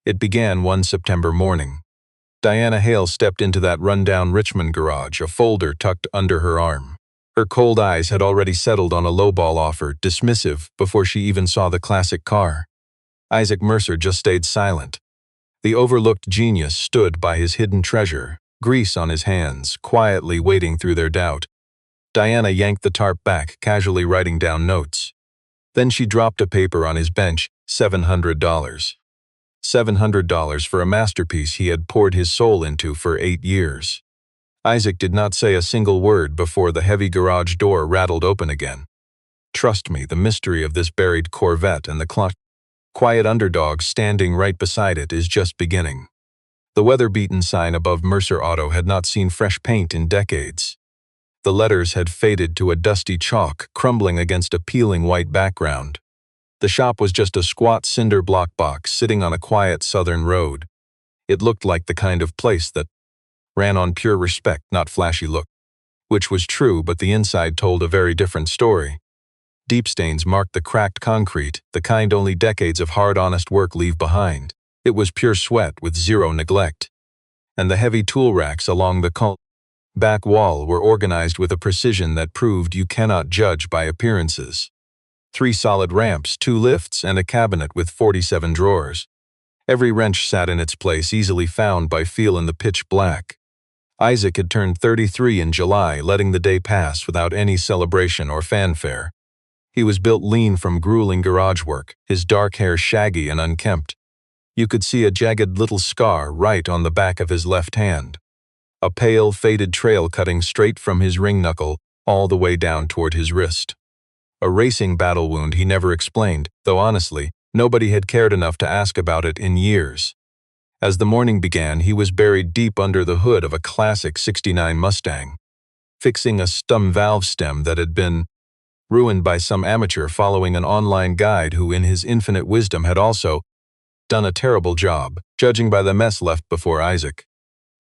It began one September morning. Diana Hale stepped into that rundown Richmond garage, a folder tucked under her arm. Her cold eyes had already settled on a lowball offer, dismissive, before she even saw the classic car. Isaac Mercer just stayed silent. The overlooked genius stood by his hidden treasure, grease on his hands, quietly wading through their doubt. Diana yanked the tarp back, casually writing down notes. Then she dropped a paper on his bench, $700. $700 for a masterpiece he had poured his soul into for 8 years. Isaac did not say a single word before the heavy garage door rattled open again. Trust me, the mystery of this buried Corvette and the quiet Underdog standing right beside it is just beginning. The weather-beaten sign above Mercer Auto had not seen fresh paint in decades. The letters had faded to a dusty chalk, crumbling against a peeling white background. The shop was just a squat cinder block box sitting on a quiet southern road. It looked like the kind of place that ran on pure respect, not flashy look. Which was true, but the inside told a very different story. Deep stains marked the cracked concrete, the kind only decades of hard, honest work leave behind. It was pure sweat with zero neglect. And the heavy tool racks along the back wall were organized with a precision that proved you cannot judge by appearances. 3 solid ramps, 2 lifts, and a cabinet with 47 drawers. Every wrench sat in its place, easily found by feel in the pitch black. Isaac had turned 33 in July, letting the day pass without any celebration or fanfare. He was built lean from grueling garage work, his dark hair shaggy and unkempt. You could see a jagged little scar right on the back of his left hand. A pale, faded trail cutting straight from his ring knuckle all the way down toward his wrist. A racing battle wound he never explained, though honestly, nobody had cared enough to ask about it in years. As the morning began, he was buried deep under the hood of a classic '69 Mustang, fixing a valve stem that had been ruined by some amateur following an online guide who, in his infinite wisdom, had also done a terrible job, judging by the mess left before Isaac.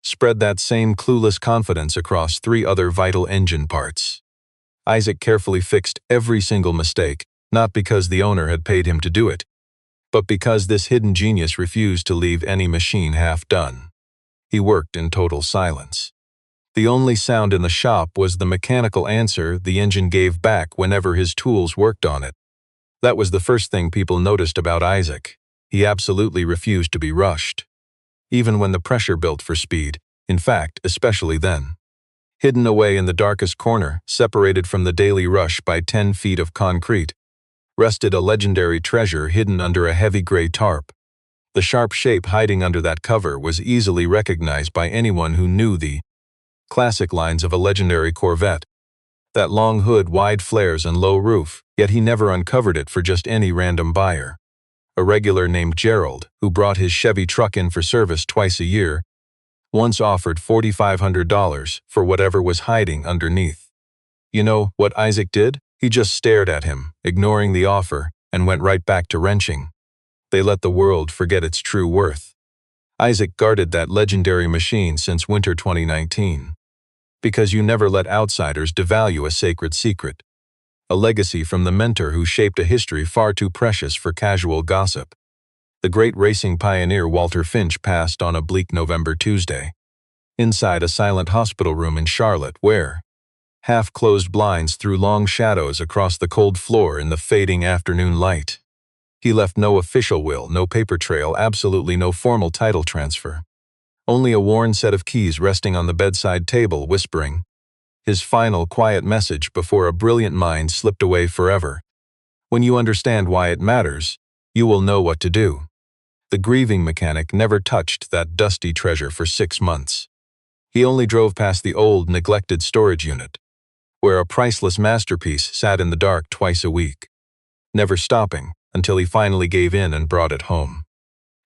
Spread that same clueless confidence across 3 other vital engine parts. Isaac carefully fixed every single mistake, not because the owner had paid him to do it, but because this hidden genius refused to leave any machine half done. He worked in total silence. The only sound in the shop was the mechanical answer the engine gave back whenever his tools worked on it. That was the first thing people noticed about Isaac. He absolutely refused to be rushed. Even when the pressure built for speed, in fact, especially then. Hidden away in the darkest corner, separated from the daily rush by 10 feet of concrete, rested a legendary treasure hidden under a heavy gray tarp. The sharp shape hiding under that cover was easily recognized by anyone who knew the classic lines of a legendary Corvette. That long hood, wide flares, and low roof, yet he never uncovered it for just any random buyer. A regular named Gerald, who brought his Chevy truck in for service twice a year, once offered $4,500 for whatever was hiding underneath. You know what Isaac did? He just stared at him, ignoring the offer, and went right back to wrenching. They let the world forget its true worth. Isaac guarded that legendary machine since winter 2019. Because you never let outsiders devalue a sacred secret. A legacy from the mentor who shaped a history far too precious for casual gossip. The great racing pioneer Walter Finch passed on a bleak November Tuesday. Inside a silent hospital room in Charlotte where half-closed blinds threw long shadows across the cold floor in the fading afternoon light. He left no official will, no paper trail, absolutely no formal title transfer. Only a worn set of keys resting on the bedside table, whispering his final quiet message before a brilliant mind slipped away forever. When you understand why it matters, you will know what to do. The grieving mechanic never touched that dusty treasure for 6 months. He only drove past the old, neglected storage unit, where a priceless masterpiece sat in the dark twice a week, never stopping until he finally gave in and brought it home.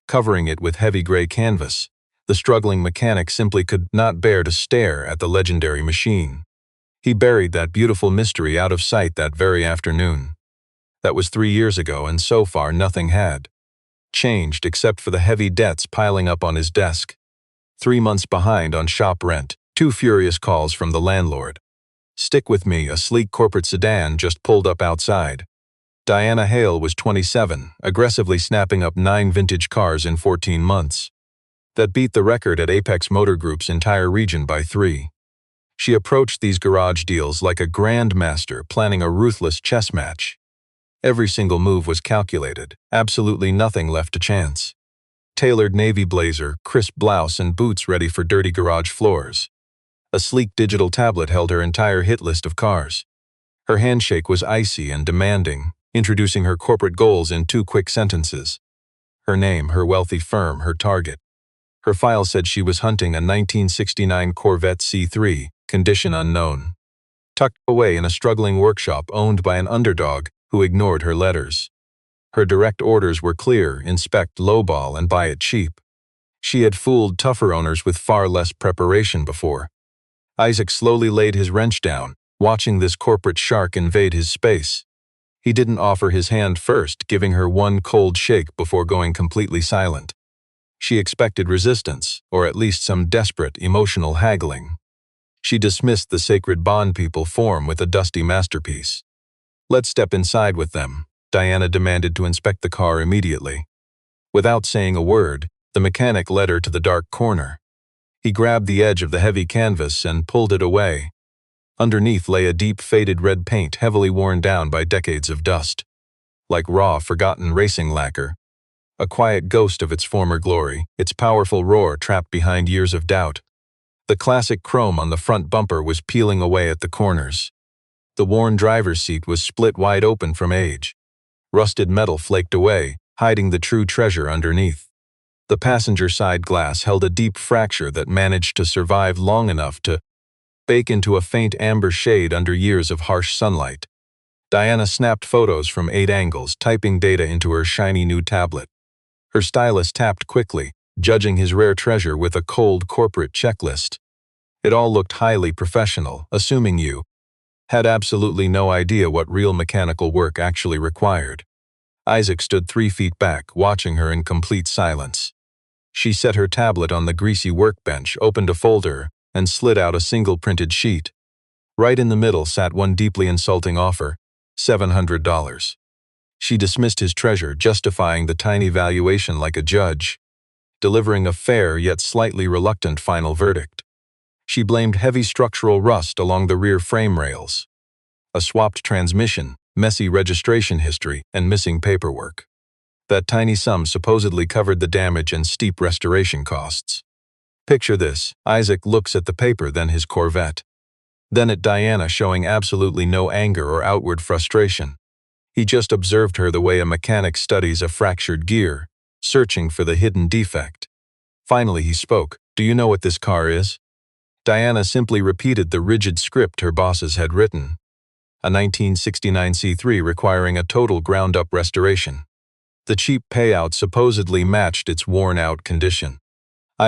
Covering it with heavy gray canvas, the struggling mechanic simply could not bear to stare at the legendary machine. He buried that beautiful mystery out of sight that very afternoon. That was 3 years ago, and so far nothing had changed except for the heavy debts piling up on his desk. 3 months behind on shop rent, 2 furious calls from the landlord. Stick with me, a sleek corporate sedan just pulled up outside. Diana Hale was 27, aggressively snapping up 9 vintage cars in 14 months. That beat the record at Apex Motor Group's entire region by 3. She approached these garage deals like a grandmaster planning a ruthless chess match. Every single move was calculated, absolutely nothing left to chance. Tailored navy blazer, crisp blouse, and boots ready for dirty garage floors. A sleek digital tablet held her entire hit list of cars. Her handshake was icy and demanding, introducing her corporate goals in 2 quick sentences. Her name, her wealthy firm, her target. Her file said she was hunting a 1969 Corvette C3, condition unknown, tucked away in a struggling workshop owned by an underdog who ignored her letters. Her direct orders were clear: inspect, lowball, and buy it cheap. She had fooled tougher owners with far less preparation before. Isaac slowly laid his wrench down, watching this corporate shark invade his space. He didn't offer his hand first, giving her one cold shake before going completely silent. She expected resistance, or at least some desperate, emotional haggling. She dismissed the sacred bond people form with a dusty masterpiece. "Let's step inside with them," Diana demanded to inspect the car immediately. Without saying a word, the mechanic led her to the dark corner. He grabbed the edge of the heavy canvas and pulled it away. Underneath lay a deep faded red paint heavily worn down by decades of dust. Like raw, forgotten racing lacquer. A quiet ghost of its former glory, its powerful roar trapped behind years of doubt. The classic chrome on the front bumper was peeling away at the corners. The worn driver's seat was split wide open from age. Rusted metal flaked away, hiding the true treasure underneath. The passenger side glass held a deep fracture that managed to survive long enough to bake into a faint amber shade under years of harsh sunlight. Diana snapped photos from 8 angles, typing data into her shiny new tablet. Her stylus tapped quickly, judging his rare treasure with a cold corporate checklist. It all looked highly professional, assuming you had absolutely no idea what real mechanical work actually required. Isaac stood 3 feet back, watching her in complete silence. She set her tablet on the greasy workbench, opened a folder, and slid out a single printed sheet. Right in the middle sat one deeply insulting offer: $700. She dismissed his treasure, justifying the tiny valuation like a judge, delivering a fair yet slightly reluctant final verdict. She blamed heavy structural rust along the rear frame rails, a swapped transmission, messy registration history, and missing paperwork. That tiny sum supposedly covered the damage and steep restoration costs. Picture this: Isaac looks at the paper, then his Corvette. Then at Diana, showing absolutely no anger or outward frustration. He just observed her the way a mechanic studies a fractured gear, searching for the hidden defect. Finally he spoke. "Do you know what this car is?" Diana simply repeated the rigid script her bosses had written. A 1969 C3 requiring a total ground-up restoration. The cheap payout supposedly matched its worn-out condition.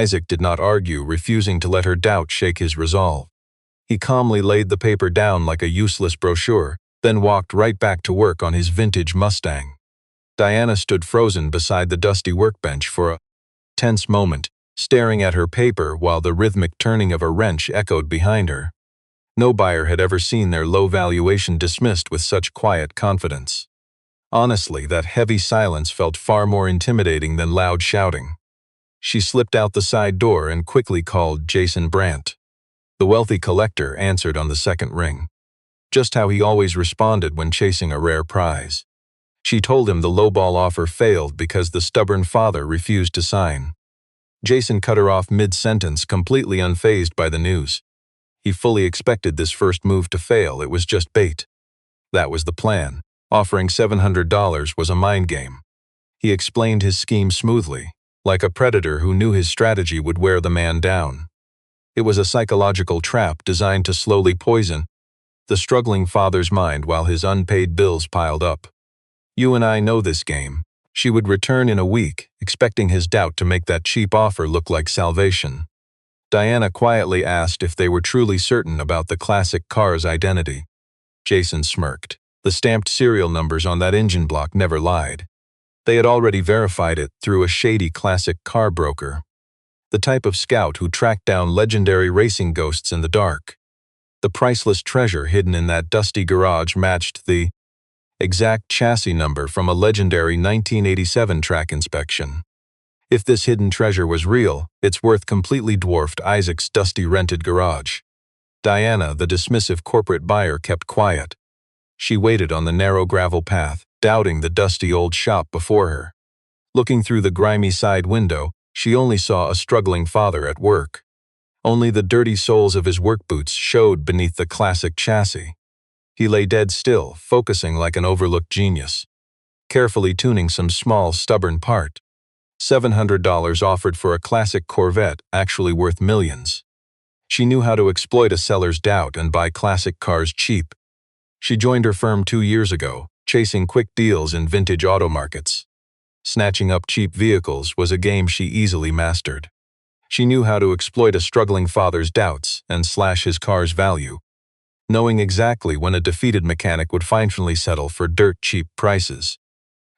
Isaac did not argue, refusing to let her doubt shake his resolve. He calmly laid the paper down like a useless brochure, then walked right back to work on his vintage Mustang. Diana stood frozen beside the dusty workbench for a tense moment, staring at her paper while the rhythmic turning of a wrench echoed behind her. No buyer had ever seen their low valuation dismissed with such quiet confidence. Honestly, that heavy silence felt far more intimidating than loud shouting. She slipped out the side door and quickly called Jason Brandt. The wealthy collector answered on the second ring. Just how he always responded when chasing a rare prize. She told him the lowball offer failed because the stubborn father refused to sign. Jason cut her off mid-sentence, completely unfazed by the news. He fully expected this first move to fail. It was just bait. That was the plan. Offering $700 was a mind game. He explained his scheme smoothly, like a predator who knew his strategy would wear the man down. It was a psychological trap designed to slowly poison the struggling father's mind while his unpaid bills piled up. "You and I know this game." She would return in a week, expecting his doubt to make that cheap offer look like salvation. Diana quietly asked if they were truly certain about the classic car's identity. Jason smirked. The stamped serial numbers on that engine block never lied. They had already verified it through a shady classic car broker. The type of scout who tracked down legendary racing ghosts in the dark. The priceless treasure hidden in that dusty garage matched the exact chassis number from a legendary 1987 track inspection. If this hidden treasure was real, its worth completely dwarfed Isaac's dusty rented garage. Diana, the dismissive corporate buyer, kept quiet. She waited on the narrow gravel path, doubting the dusty old shop before her. Looking through the grimy side window, she only saw a struggling father at work. Only the dirty soles of his work boots showed beneath the classic chassis. He lay dead still, focusing like an overlooked genius, carefully tuning some small, stubborn part. $700 offered for a classic Corvette, actually worth millions. She knew how to exploit a seller's doubt and buy classic cars cheap. She joined her firm 2 years ago, chasing quick deals in vintage auto markets. Snatching up cheap vehicles was a game she easily mastered. She knew how to exploit a struggling father's doubts and slash his car's value, knowing exactly when a defeated mechanic would finally settle for dirt-cheap prices.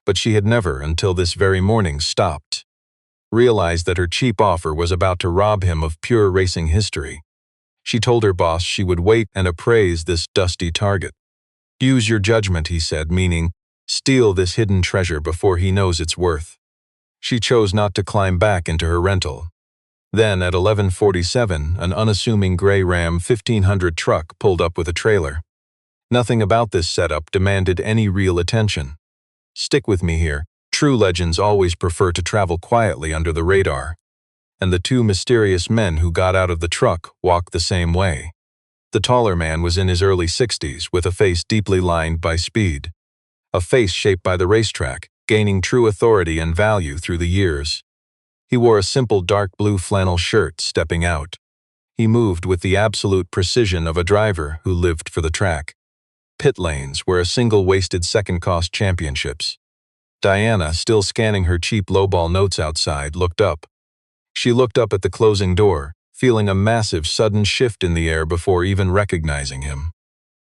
But she had never, until this very morning, stopped. Realized that her cheap offer was about to rob him of pure racing history. She told her boss she would wait and appraise this dusty target. "Use your judgment," he said, meaning, steal this hidden treasure before he knows its worth. She chose not to climb back into her rental. Then, at 11:47, an unassuming gray Ram 1500 truck pulled up with a trailer. Nothing about this setup demanded any real attention. Stick with me here. True legends always prefer to travel quietly under the radar. And the two mysterious men who got out of the truck walked the same way. The taller man was in his early 60s, with a face deeply lined by speed. A face shaped by the racetrack, gaining true authority and value through the years. He wore a simple dark blue flannel shirt, stepping out. He moved with the absolute precision of a driver who lived for the track. Pit lanes were a single wasted second cost championships. Diana, still scanning her cheap lowball notes outside, looked up. She looked up at the closing door, feeling a massive sudden shift in the air before even recognizing him.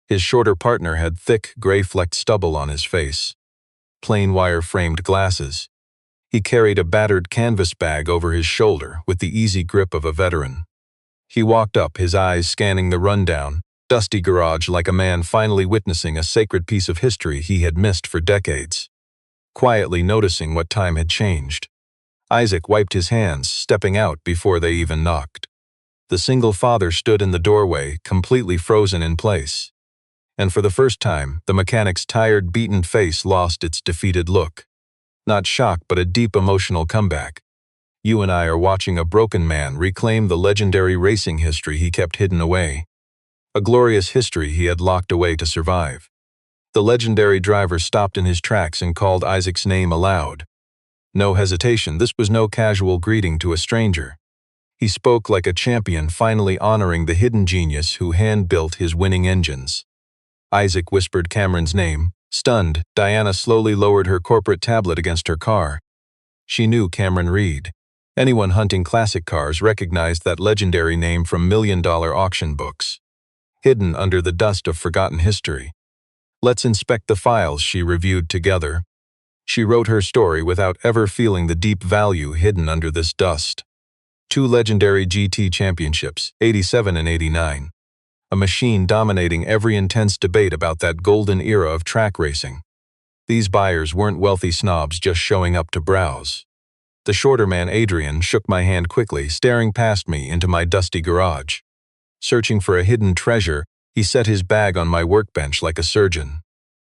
His shorter partner had thick, gray-flecked stubble on his face. Plain wire-framed glasses. He carried a battered canvas bag over his shoulder with the easy grip of a veteran. He walked up, his eyes scanning the rundown, dusty garage like a man finally witnessing a sacred piece of history he had missed for decades. Quietly noticing what time had changed, Isaac wiped his hands, stepping out before they even knocked. The single father stood in the doorway, completely frozen in place. And for the first time, the mechanic's tired, beaten face lost its defeated look. Not shock, but a deep emotional comeback. "You and I are watching a broken man reclaim the legendary racing history he kept hidden away. A glorious history he had locked away to survive." The legendary driver stopped in his tracks and called Isaac's name aloud. No hesitation, this was no casual greeting to a stranger. He spoke like a champion finally honoring the hidden genius who hand-built his winning engines. Isaac whispered Cameron's name. Stunned, Diana slowly lowered her corporate tablet against her car. She knew Cameron Reed. Anyone hunting classic cars recognized that legendary name from million-dollar auction books. Hidden under the dust of forgotten history. "Let's inspect the files," she reviewed together. She wrote her story without ever feeling the deep value hidden under this dust. 2 legendary GT championships, 87 and 89. A machine dominating every intense debate about that golden era of track racing. These buyers weren't wealthy snobs just showing up to browse. The shorter man, Adrian, shook my hand quickly, staring past me into my dusty garage. Searching for a hidden treasure, he set his bag on my workbench like a surgeon.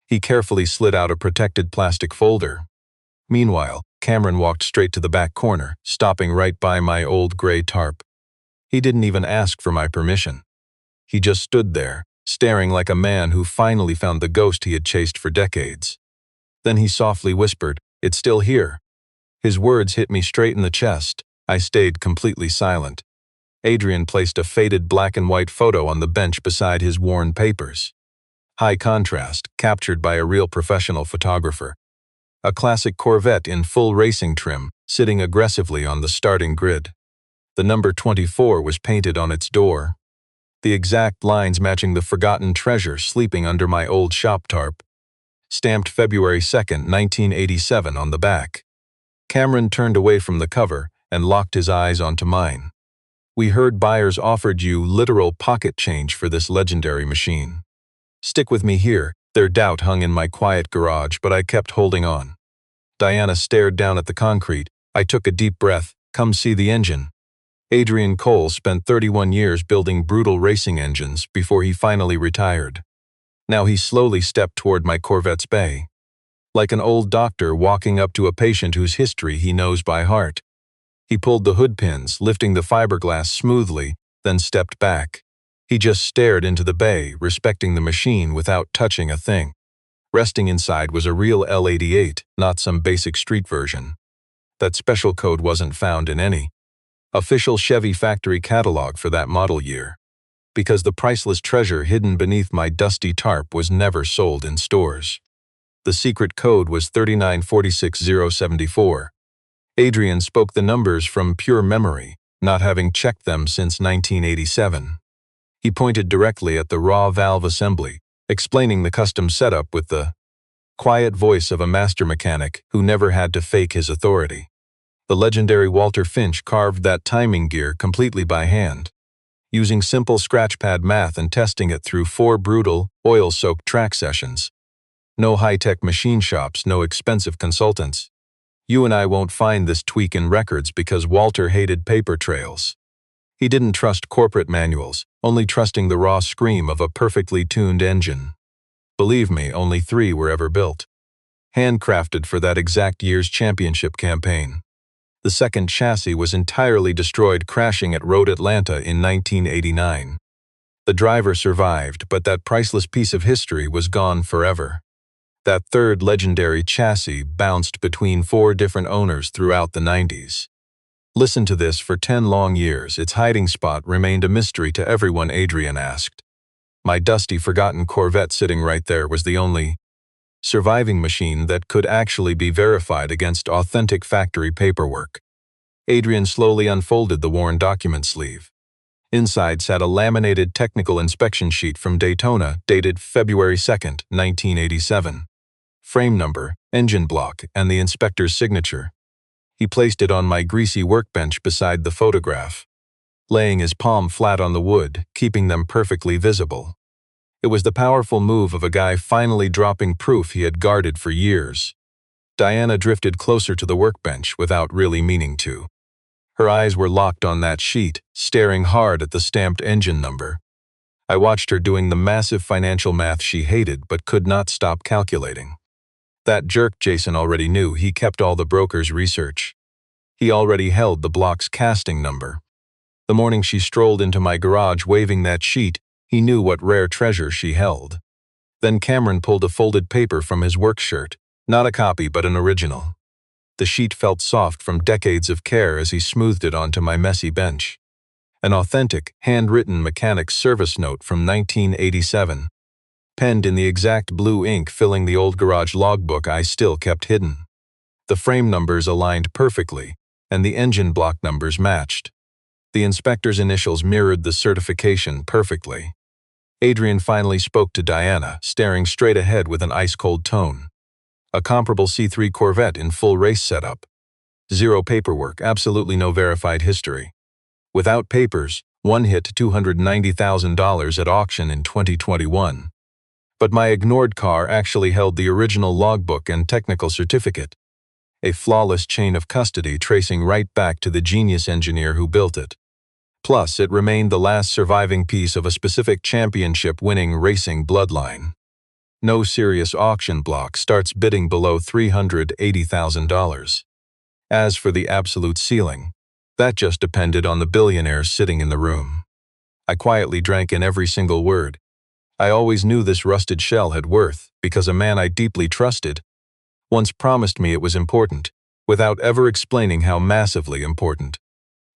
He carefully slid out a protected plastic folder. Meanwhile, Cameron walked straight to the back corner, stopping right by my old gray tarp. He didn't even ask for my permission. He just stood there, staring like a man who finally found the ghost he had chased for decades. Then he softly whispered, "It's still here." His words hit me straight in the chest. I stayed completely silent. Adrian placed a faded black and white photo on the bench beside his worn papers. High contrast, captured by a real professional photographer. A classic Corvette in full racing trim, sitting aggressively on the starting grid. The number 24 was painted on its door. The exact lines matching the forgotten treasure sleeping under my old shop tarp. Stamped February 2nd, 1987 on the back. Cameron turned away from the cover and locked his eyes onto mine. "We heard buyers offered you literal pocket change for this legendary machine. Stick with me here, Their doubt hung in my quiet garage, but I kept holding on. Diana stared down at the concrete. I took a deep breath. Come see the engine. Adrian Cole spent 31 years building brutal racing engines before he finally retired. Now he slowly stepped toward my Corvette's bay, like an old doctor walking up to a patient whose history he knows by heart. He pulled the hood pins, lifting the fiberglass smoothly, then stepped back. He just stared into the bay, respecting the machine without touching a thing. Resting inside was a real L88, not some basic street version. That special code wasn't found in any official Chevy factory catalog for that model year, because the priceless treasure hidden beneath my dusty tarp was never sold in stores. The secret code was 3946074. Adrian spoke the numbers from pure memory, not having checked them since 1987. He pointed directly at the raw valve assembly, explaining the custom setup with the quiet voice of a master mechanic who never had to fake his authority. The legendary Walter Finch carved that timing gear completely by hand, using simple scratchpad math and testing it through 4 brutal, oil-soaked track sessions. No high-tech machine shops, no expensive consultants. You and I won't find this tweak in records because Walter hated paper trails. He didn't trust corporate manuals, only trusting the raw scream of a perfectly tuned engine. Believe me, only 3 were ever built, handcrafted for that exact year's championship campaign. The second chassis was entirely destroyed crashing at Road Atlanta in 1989. The driver survived, but that priceless piece of history was gone forever. That third legendary chassis bounced between 4 different owners throughout the 90s. Listen to this, for 10 long years, its hiding spot remained a mystery to everyone, Adrian asked. My dusty, forgotten Corvette sitting right there was the only surviving machine that could actually be verified against authentic factory paperwork. Adrian slowly unfolded the worn document sleeve. Inside sat a laminated technical inspection sheet from Daytona dated February 2, 1987. Frame number, engine block, and the inspector's signature. He placed it on my greasy workbench beside the photograph, laying his palm flat on the wood, keeping them perfectly visible. It was the powerful move of a guy finally dropping proof he had guarded for years. Diana drifted closer to the workbench without really meaning to. Her eyes were locked on that sheet, staring hard at the stamped engine number. I watched her doing the massive financial math she hated but could not stop calculating. That jerk Jason already knew. He kept all the broker's research. He already held the block's casting number. The morning she strolled into my garage waving that sheet, he knew what rare treasure she held. Then Cameron pulled a folded paper from his work shirt, not a copy but an original. The sheet felt soft from decades of care as he smoothed it onto my messy bench. An authentic, handwritten mechanic's service note from 1987. Penned in the exact blue ink filling the old garage logbook I still kept hidden. The frame numbers aligned perfectly, and the engine block numbers matched. The inspector's initials mirrored the certification perfectly. Adrian finally spoke to Diana, staring straight ahead with an ice-cold tone. A comparable C3 Corvette in full race setup. 0 paperwork, absolutely no verified history. Without papers, one hit $290,000 at auction in 2021. But my ignored car actually held the original logbook and technical certificate. A flawless chain of custody tracing right back to the genius engineer who built it. Plus, it remained the last surviving piece of a specific championship-winning racing bloodline. No serious auction block starts bidding below $380,000. As for the absolute ceiling, that just depended on the billionaire sitting in the room. I quietly drank in every single word. I always knew this rusted shell had worth, because a man I deeply trusted once promised me it was important, without ever explaining how massively important.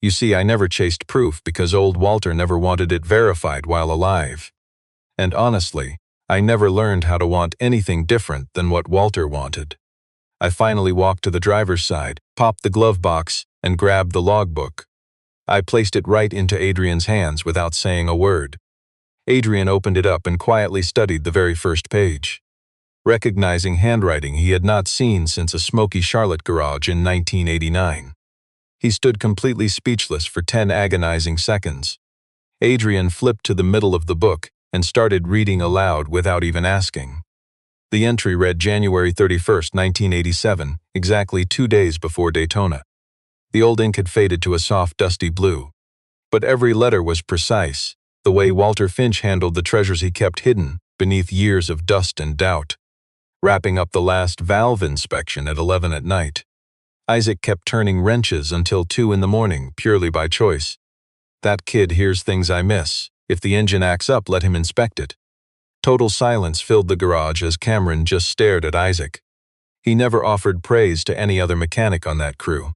You see, I never chased proof because old Walter never wanted it verified while alive. And honestly, I never learned how to want anything different than what Walter wanted. I finally walked to the driver's side, popped the glove box, and grabbed the logbook. I placed it right into Adrian's hands without saying a word. Adrian opened it up and quietly studied the very first page, recognizing handwriting he had not seen since a smoky Charlotte garage in 1989. He stood completely speechless for 10 agonizing seconds. Adrian flipped to the middle of the book and started reading aloud without even asking. The entry read January 31st, 1987, exactly 2 days before Daytona. The old ink had faded to a soft, dusty blue. But every letter was precise, the way Walter Finch handled the treasures he kept hidden beneath years of dust and doubt. Wrapping up the last valve inspection at 11 at night. Isaac kept turning wrenches until 2 in the morning, purely by choice. That kid hears things I miss. If the engine acts up, let him inspect it. Total silence filled the garage as Cameron just stared at Isaac. He never offered praise to any other mechanic on that crew.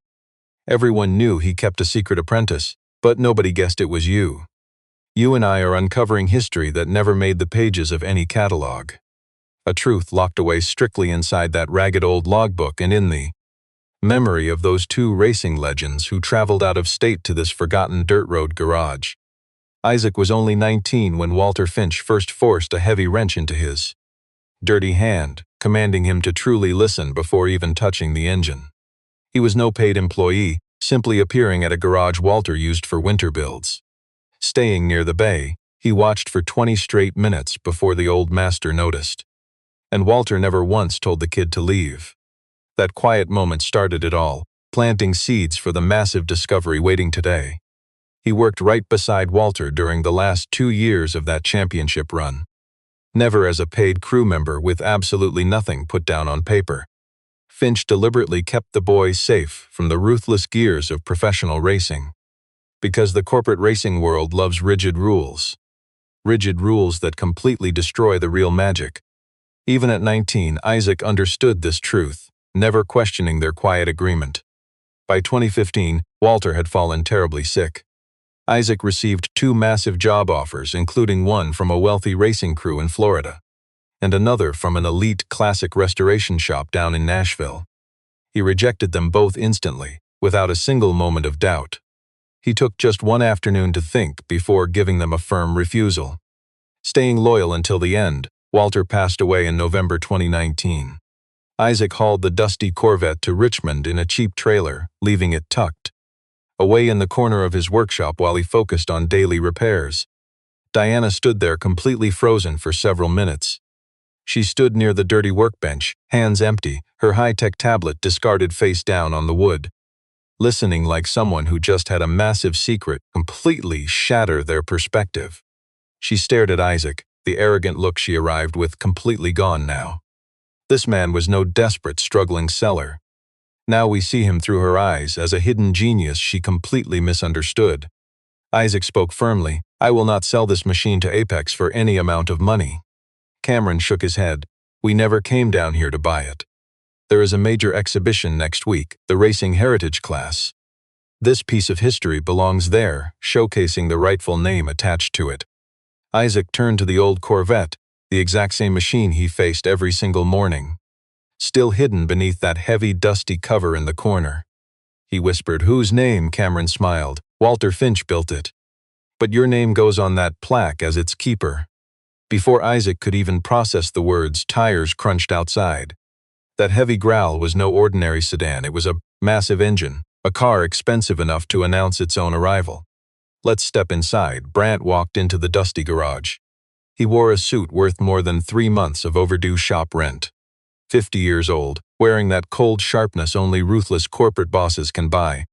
Everyone knew he kept a secret apprentice, but nobody guessed it was you. You and I are uncovering history that never made the pages of any catalog. A truth locked away strictly inside that ragged old logbook and in the memory of those 2 racing legends who traveled out of state to this forgotten dirt road garage. Isaac was only 19 when Walter Finch first forced a heavy wrench into his dirty hand, commanding him to truly listen before even touching the engine. He was no paid employee, simply appearing at a garage Walter used for winter builds. Staying near the bay, he watched for 20 straight minutes before the old master noticed. And Walter never once told the kid to leave. That quiet moment started it all, planting seeds for the massive discovery waiting today. He worked right beside Walter during the last 2 years of that championship run. Never as a paid crew member with absolutely nothing put down on paper. Finch deliberately kept the boy safe from the ruthless gears of professional racing. Because the corporate racing world loves rigid rules. Rigid rules that completely destroy the real magic. Even at 19, Isaac understood this truth, never questioning their quiet agreement. By 2015, Walter had fallen terribly sick. Isaac received 2 massive job offers, including one from a wealthy racing crew in Florida, and another from an elite classic restoration shop down in Nashville. He rejected them both instantly, without a single moment of doubt. He took just one afternoon to think before giving them a firm refusal. Staying loyal until the end, Walter passed away in November 2019. Isaac hauled the dusty Corvette to Richmond in a cheap trailer, leaving it tucked away in the corner of his workshop while he focused on daily repairs. Diana stood there completely frozen for several minutes. She stood near the dirty workbench, hands empty, her high-tech tablet discarded face down on the wood, listening like someone who just had a massive secret completely shatter their perspective. She stared at Isaac, the arrogant look she arrived with completely gone now. This man was no desperate, struggling seller. Now we see him through her eyes as a hidden genius she completely misunderstood. Isaac spoke firmly, "I will not sell this machine to Apex for any amount of money." Cameron shook his head. "We never came down here to buy it. There is a major exhibition next week, the Racing Heritage class. This piece of history belongs there, showcasing the rightful name attached to it." Isaac turned to the old Corvette, the exact same machine he faced every single morning. Still hidden beneath that heavy, dusty cover in the corner. He whispered, "Whose name?" Cameron smiled. "Walter Finch built it. But your name goes on that plaque as its keeper." Before Isaac could even process the words, tires crunched outside. That heavy growl was no ordinary sedan, it was a massive engine, a car expensive enough to announce its own arrival. "Let's step inside." Brant walked into the dusty garage. He wore a suit worth more than 3 months of overdue shop rent. 50 years old, wearing that cold sharpness only ruthless corporate bosses can buy.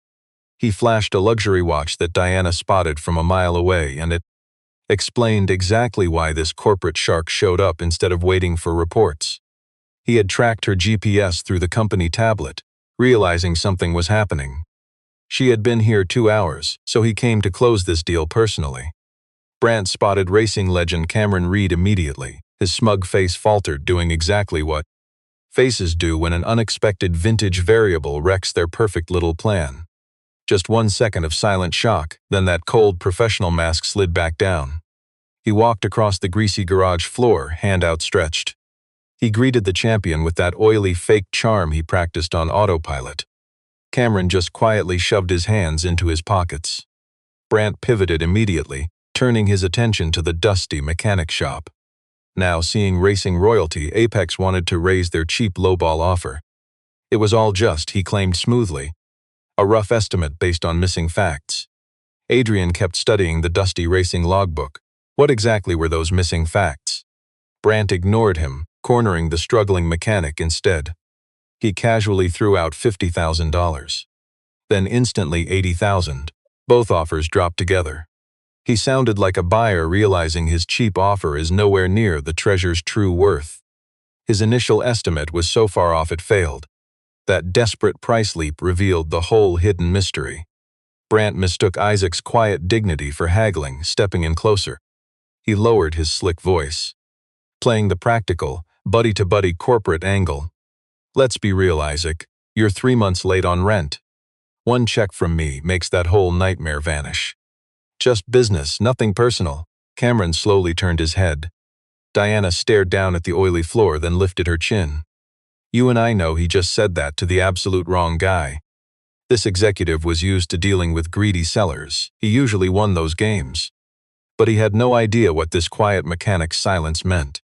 He flashed a luxury watch that Diana spotted from a mile away, and it explained exactly why this corporate shark showed up instead of waiting for reports. He had tracked her GPS through the company tablet, realizing something was happening. She had been here 2 hours, so he came to close this deal personally. Brant spotted racing legend Cameron Reed immediately. His smug face faltered, doing exactly what faces do when an unexpected vintage variable wrecks their perfect little plan. Just 1 second of silent shock, then that cold professional mask slid back down. He walked across the greasy garage floor, hand outstretched. He greeted the champion with that oily fake charm he practiced on autopilot. Cameron just quietly shoved his hands into his pockets. Brant pivoted immediately, turning his attention to the dusty mechanic shop. Now, seeing racing royalty, Apex wanted to raise their cheap lowball offer. It was all just, he claimed smoothly. A rough estimate based on missing facts. Adrian kept studying the dusty racing logbook. What exactly were those missing facts? Brant ignored him, cornering the struggling mechanic instead. He casually threw out $50,000. Then instantly $80,000. Both offers dropped together. He sounded like a buyer realizing his cheap offer is nowhere near the treasure's true worth. His initial estimate was so far off it failed. That desperate price leap revealed the whole hidden mystery. Brant mistook Isaac's quiet dignity for haggling, stepping in closer. He lowered his slick voice, playing the practical, buddy-to-buddy corporate angle. Let's be real, Isaac. You're 3 months late on rent. One check from me makes that whole nightmare vanish. Just business, nothing personal. Cameron slowly turned his head. Diana stared down at the oily floor, then lifted her chin. You and I know he just said that to the absolute wrong guy. This executive was used to dealing with greedy sellers. He usually won those games. But he had no idea what this quiet mechanic's silence meant.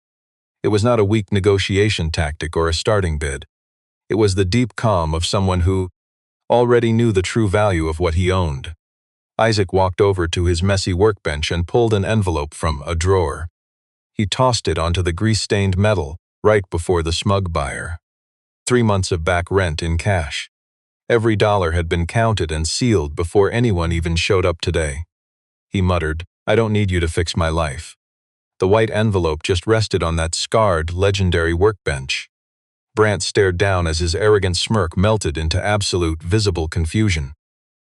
It was not a weak negotiation tactic or a starting bid. It was the deep calm of someone who already knew the true value of what he owned. Isaac walked over to his messy workbench and pulled an envelope from a drawer. He tossed it onto the grease-stained metal right before the smug buyer. 3 months of back rent in cash. Every dollar had been counted and sealed before anyone even showed up today. He muttered, I don't need you to fix my life. The white envelope just rested on that scarred, legendary workbench. Brant stared down as his arrogant smirk melted into absolute, visible confusion.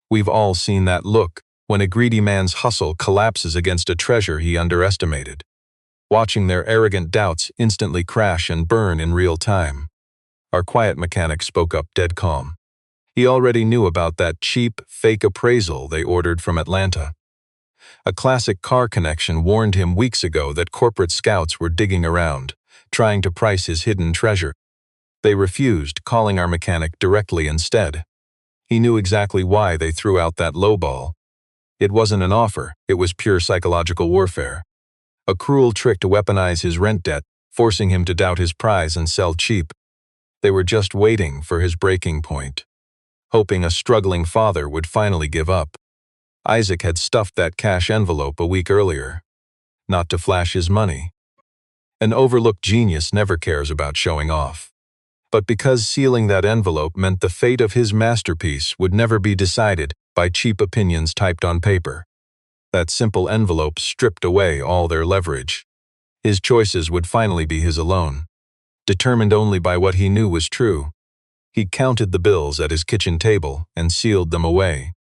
We've all seen that look when a greedy man's hustle collapses against a treasure he underestimated, watching their arrogant doubts instantly crash and burn in real time. Our quiet mechanic spoke up dead calm. He already knew about that cheap, fake appraisal they ordered from Atlanta. A classic car connection warned him weeks ago that corporate scouts were digging around, trying to price his hidden treasure. They refused, calling our mechanic directly instead. He knew exactly why they threw out that lowball. It wasn't an offer, it was pure psychological warfare. A cruel trick to weaponize his rent debt, forcing him to doubt his prize and sell cheap. They were just waiting for his breaking point, hoping a struggling father would finally give up. Isaac had stuffed that cash envelope a week earlier, not to flash his money. An overlooked genius never cares about showing off. But because sealing that envelope meant the fate of his masterpiece would never be decided by cheap opinions typed on paper. That simple envelope stripped away all their leverage. His choices would finally be his alone, determined only by what he knew was true. He counted the bills at his kitchen table and sealed them away.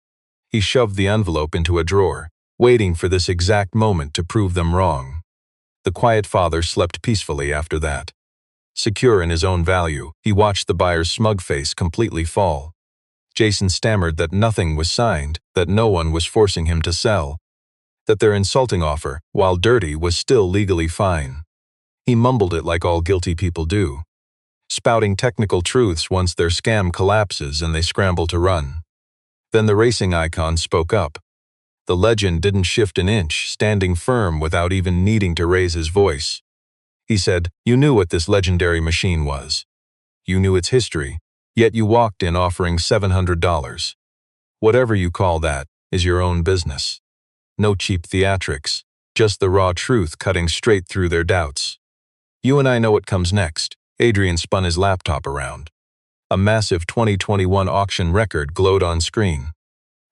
He shoved the envelope into a drawer, waiting for this exact moment to prove them wrong. The quiet father slept peacefully after that. Secure in his own value, he watched the buyer's smug face completely fall. Jason stammered that nothing was signed, that no one was forcing him to sell, that their insulting offer, while dirty, was still legally fine. He mumbled it like all guilty people do, spouting technical truths once their scam collapses and they scramble to run. Then the racing icon spoke up. The legend didn't shift an inch, standing firm without even needing to raise his voice. He said, you knew what this legendary machine was. You knew its history, yet you walked in offering $700. Whatever you call that is your own business. No cheap theatrics, just the raw truth cutting straight through their doubts. You and I know what comes next. Adrian spun his laptop around. A massive 2021 auction record glowed on screen.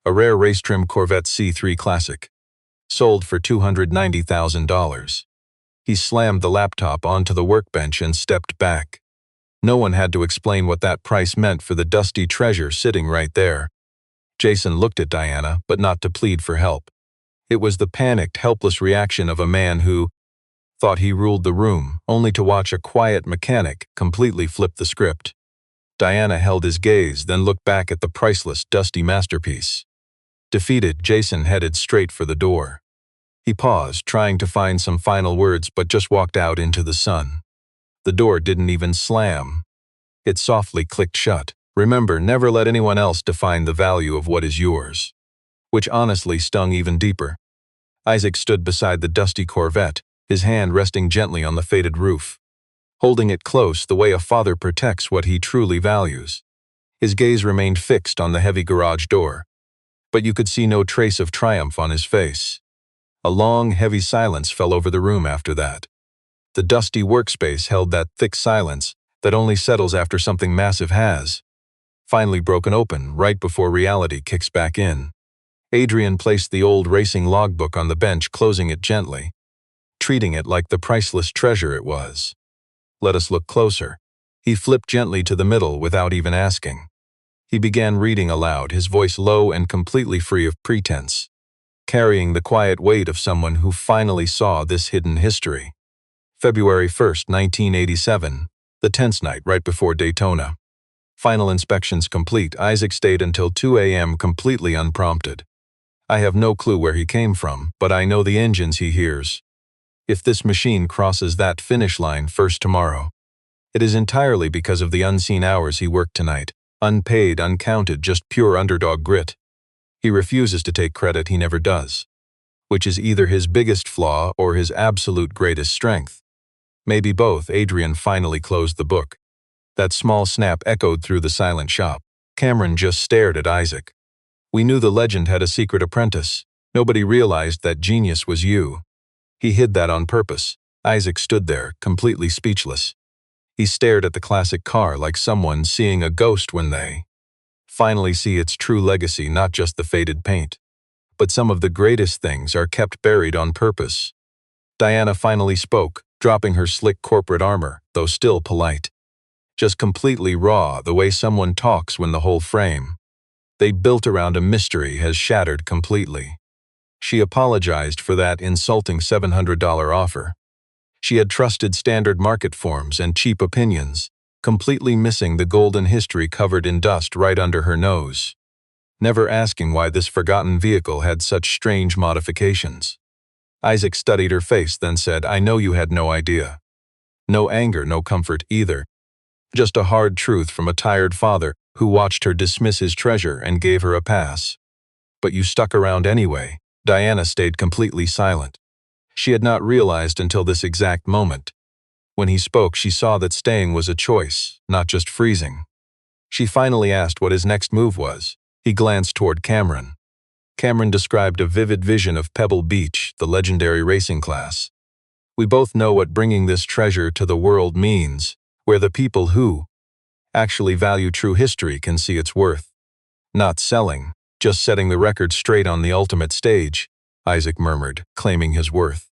A rare race-trim Corvette C3 Classic. Sold for $290,000. He slammed the laptop onto the workbench and stepped back. No one had to explain what that price meant for the dusty treasure sitting right there. Jason looked at Diana, but not to plead for help. It was the panicked, helpless reaction of a man who thought he ruled the room, only to watch a quiet mechanic completely flip the script. Diana held his gaze, then looked back at the priceless, dusty masterpiece. Defeated, Jason headed straight for the door. He paused, trying to find some final words, but just walked out into the sun. The door didn't even slam. It softly clicked shut. Remember, never let anyone else define the value of what is yours. Which honestly stung even deeper. Isaac stood beside the dusty Corvette, his hand resting gently on the faded roof, holding it close the way a father protects what he truly values. His gaze remained fixed on the heavy garage door, but you could see no trace of triumph on his face. A long, heavy silence fell over the room after that. The dusty workspace held that thick silence that only settles after something massive has finally broken open right before reality kicks back in. Adrian placed the old racing logbook on the bench, closing it gently, treating it like the priceless treasure it was. Let us look closer. He flipped gently to the middle without even asking. He began reading aloud, his voice low and completely free of pretense, carrying the quiet weight of someone who finally saw this hidden history. February 1st, 1987, the tense night right before Daytona. Final inspections complete, Isaac stayed until 2 a.m. completely unprompted. I have no clue where he came from, but I know the engines he hears. If this machine crosses that finish line first tomorrow, it is entirely because of the unseen hours he worked tonight, unpaid, uncounted, just pure underdog grit. He refuses to take credit, he never does, which is either his biggest flaw or his absolute greatest strength. Maybe both. Adrian finally closed the book. That small snap echoed through the silent shop. Cameron just stared at Isaac. We knew the legend had a secret apprentice. Nobody realized that genius was you. He hid that on purpose. Isaac stood there, completely speechless. He stared at the classic car like someone seeing a ghost when they finally see its true legacy, not just the faded paint. But some of the greatest things are kept buried on purpose. Diana finally spoke, dropping her slick corporate armor, though still polite. Just completely raw, the way someone talks when the whole frame they built around a mystery has shattered completely. She apologized for that insulting $700 offer. She had trusted standard market forms and cheap opinions, completely missing the golden history covered in dust right under her nose, never asking why this forgotten vehicle had such strange modifications. Isaac studied her face, then said, I know you had no idea. No anger, no comfort either. Just a hard truth from a tired father who watched her dismiss his treasure and gave her a pass. But you stuck around anyway. Diana stayed completely silent. She had not realized until this exact moment. When he spoke, she saw that staying was a choice, not just freezing. She finally asked what his next move was. He glanced toward Cameron. Cameron described a vivid vision of Pebble Beach, the legendary racing class. We both know what bringing this treasure to the world means, where the people who actually value true history can see its worth. Not selling, just setting the record straight on the ultimate stage, Isaac murmured, claiming his worth.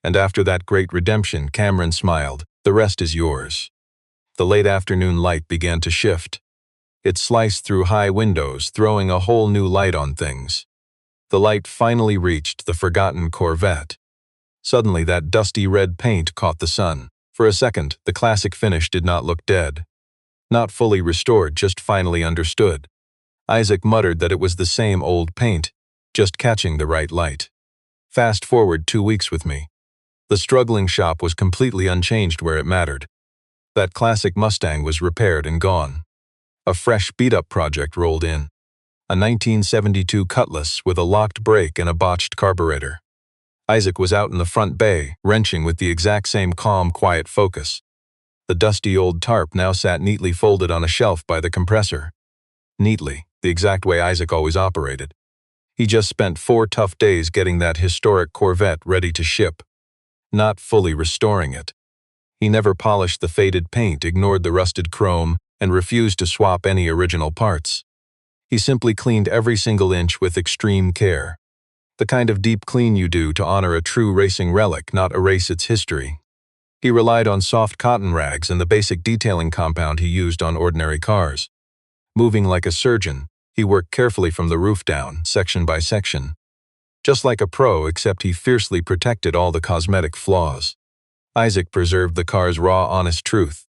And after that great redemption, Cameron smiled, the rest is yours. The late afternoon light began to shift. It sliced through high windows, throwing a whole new light on things. The light finally reached the forgotten Corvette. Suddenly that dusty red paint caught the sun. For a second, the classic finish did not look dead. Not fully restored, just finally understood. Isaac muttered that it was the same old paint, just catching the right light. Fast forward 2 weeks with me. The struggling shop was completely unchanged where it mattered. That classic Mustang was repaired and gone. A fresh beat-up project rolled in. A 1972 Cutlass with a locked brake and a botched carburetor. Isaac was out in the front bay, wrenching with the exact same calm, quiet focus. The dusty old tarp now sat neatly folded on a shelf by the compressor. Neatly, the exact way Isaac always operated. He just spent 4 tough days getting that historic Corvette ready to ship, not fully restoring it. He never polished the faded paint, ignored the rusted chrome, and refused to swap any original parts. He simply cleaned every single inch with extreme care. The kind of deep clean you do to honor a true racing relic, not erase its history. He relied on soft cotton rags and the basic detailing compound he used on ordinary cars. Moving like a surgeon, he worked carefully from the roof down, section by section. Just like a pro, except he fiercely protected all the cosmetic flaws. Isaac preserved the car's raw, honest truth.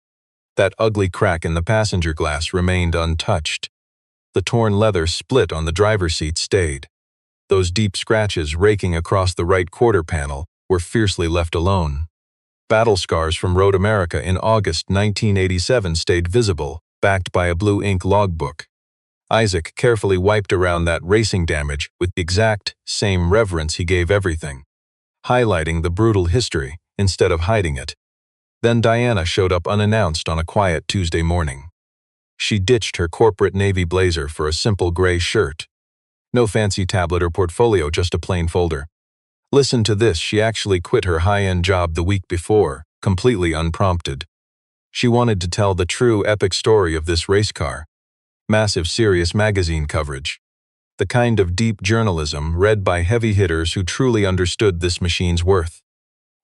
That ugly crack in the passenger glass remained untouched. The torn leather split on the driver's seat stayed. Those deep scratches raking across the right quarter panel were fiercely left alone. Battle scars from Road America in August 1987 stayed visible, backed by a blue ink logbook. Isaac carefully wiped around that racing damage with the exact same reverence he gave everything, highlighting the brutal history instead of hiding it. Then Diana showed up unannounced on a quiet Tuesday morning. She ditched her corporate navy blazer for a simple gray shirt. No fancy tablet or portfolio, just a plain folder. Listen to this, she actually quit her high-end job the week before, completely unprompted. She wanted to tell the true epic story of this race car. Massive serious magazine coverage. The kind of deep journalism read by heavy hitters who truly understood this machine's worth.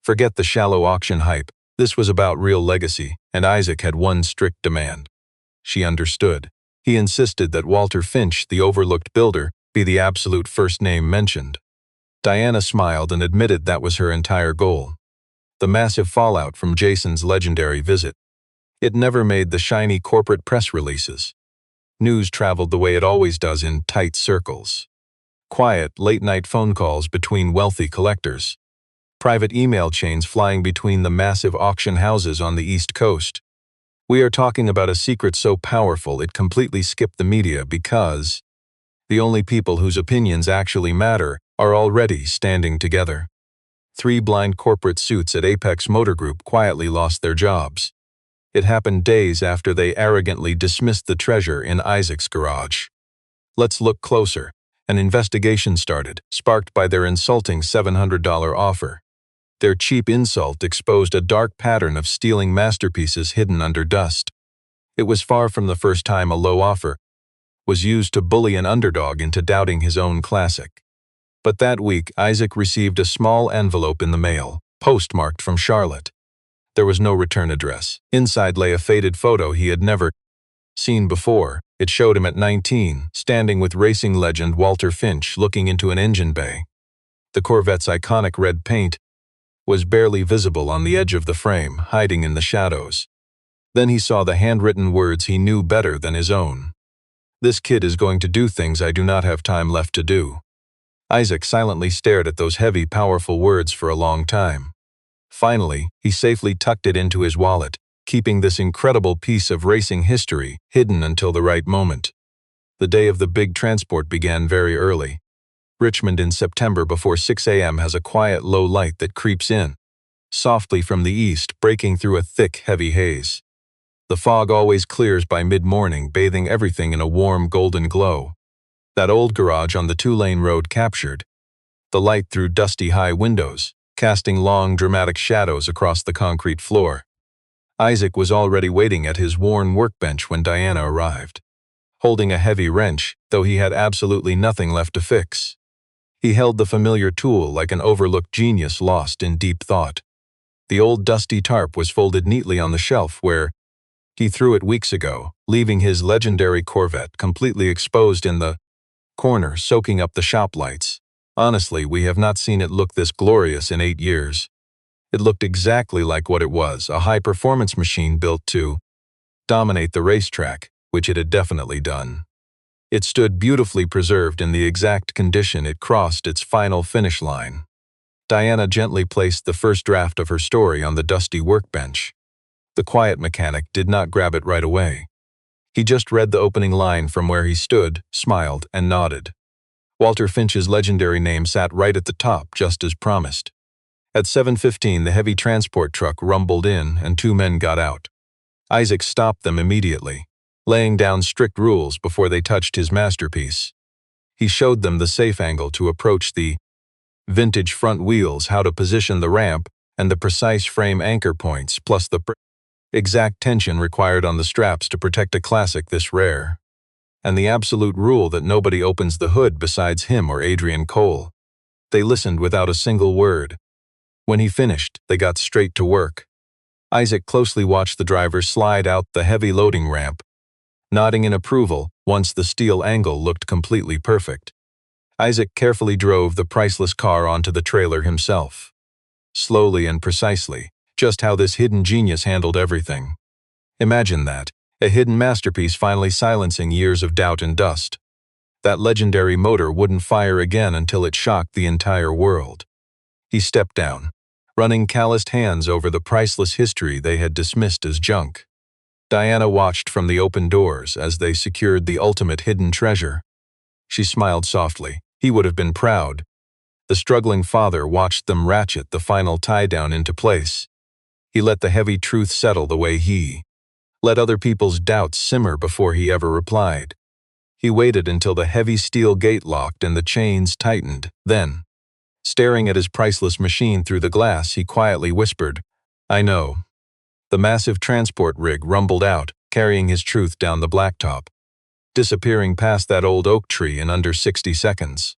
Forget the shallow auction hype. This was about real legacy, and Isaac had one strict demand. She understood. He insisted that Walter Finch, the overlooked builder, be the absolute first name mentioned. Diana smiled and admitted that was her entire goal. The massive fallout from Jason's legendary visit. It never made the shiny corporate press releases. News traveled the way it always does in tight circles. Quiet, late-night phone calls between wealthy collectors. Private email chains flying between the massive auction houses on the East Coast. We are talking about a secret so powerful it completely skipped the media because the only people whose opinions actually matter are already standing together. 3 blind corporate suits at Apex Motor Group quietly lost their jobs. It happened days after they arrogantly dismissed the treasure in Isaac's garage. Let's look closer. An investigation started, sparked by their insulting $700 offer. Their cheap insult exposed a dark pattern of stealing masterpieces hidden under dust. It was far from the first time a low offer was used to bully an underdog into doubting his own classic. But that week, Isaac received a small envelope in the mail, postmarked from Charlotte. There was no return address. Inside lay a faded photo he had never seen before. It showed him at 19, standing with racing legend Walter Finch looking into an engine bay. The Corvette's iconic red paint was barely visible on the edge of the frame, hiding in the shadows. Then he saw the handwritten words he knew better than his own. "This kid is going to do things I do not have time left to do." Isaac silently stared at those heavy, powerful words for a long time. Finally, he safely tucked it into his wallet, keeping this incredible piece of racing history hidden until the right moment. The day of the big transport began very early. Richmond in September before 6 a.m. has a quiet, low light that creeps in, softly from the east, breaking through a thick, heavy haze. The fog always clears by mid-morning, bathing everything in a warm, golden glow. That old garage on the 2-lane road captured the light through dusty high windows, casting long, dramatic shadows across the concrete floor. Isaac was already waiting at his worn workbench when Diana arrived, holding a heavy wrench, though he had absolutely nothing left to fix. He held the familiar tool like an overlooked genius lost in deep thought. The old dusty tarp was folded neatly on the shelf where he threw it weeks ago, leaving his legendary Corvette completely exposed in the corner, soaking up the shop lights. Honestly, we have not seen it look this glorious in 8 years. It looked exactly like what it was, a high-performance machine built to dominate the racetrack, which it had definitely done. It stood beautifully preserved in the exact condition it crossed its final finish line. Diana gently placed the first draft of her story on the dusty workbench. The quiet mechanic did not grab it right away. He just read the opening line from where he stood, smiled, and nodded. Walter Finch's legendary name sat right at the top, just as promised. At 7:15, the heavy transport truck rumbled in and 2 men got out. Isaac stopped them immediately, laying down strict rules before they touched his masterpiece. He showed them the safe angle to approach the vintage front wheels, how to position the ramp, and the precise frame anchor points, plus the exact tension required on the straps to protect a classic this rare. And the absolute rule that nobody opens the hood besides him or Adrian Cole. They listened without a single word. When he finished, they got straight to work. Isaac closely watched the driver slide out the heavy loading ramp, nodding in approval once the steel angle looked completely perfect. Isaac carefully drove the priceless car onto the trailer himself. Slowly and precisely, just how this hidden genius handled everything. Imagine that. A hidden masterpiece finally silencing years of doubt and dust. That legendary motor wouldn't fire again until it shocked the entire world. He stepped down, running calloused hands over the priceless history they had dismissed as junk. Diana watched from the open doors as they secured the ultimate hidden treasure. She smiled softly. He would have been proud. The struggling father watched them ratchet the final tie-down into place. He let the heavy truth settle the way he let other people's doubts simmer before he ever replied. He waited until the heavy steel gate locked and the chains tightened. Then, staring at his priceless machine through the glass, he quietly whispered, I know. The massive transport rig rumbled out, carrying his truth down the blacktop, disappearing past that old oak tree in under 60 seconds.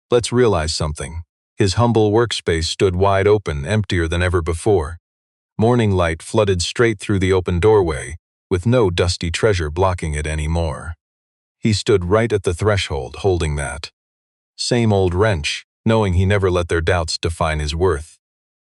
Let's realize something. His humble workspace stood wide open, emptier than ever before. Morning light flooded straight through the open doorway, with no dusty treasure blocking it anymore. He stood right at the threshold, holding that same old wrench, knowing he never let their doubts define his worth.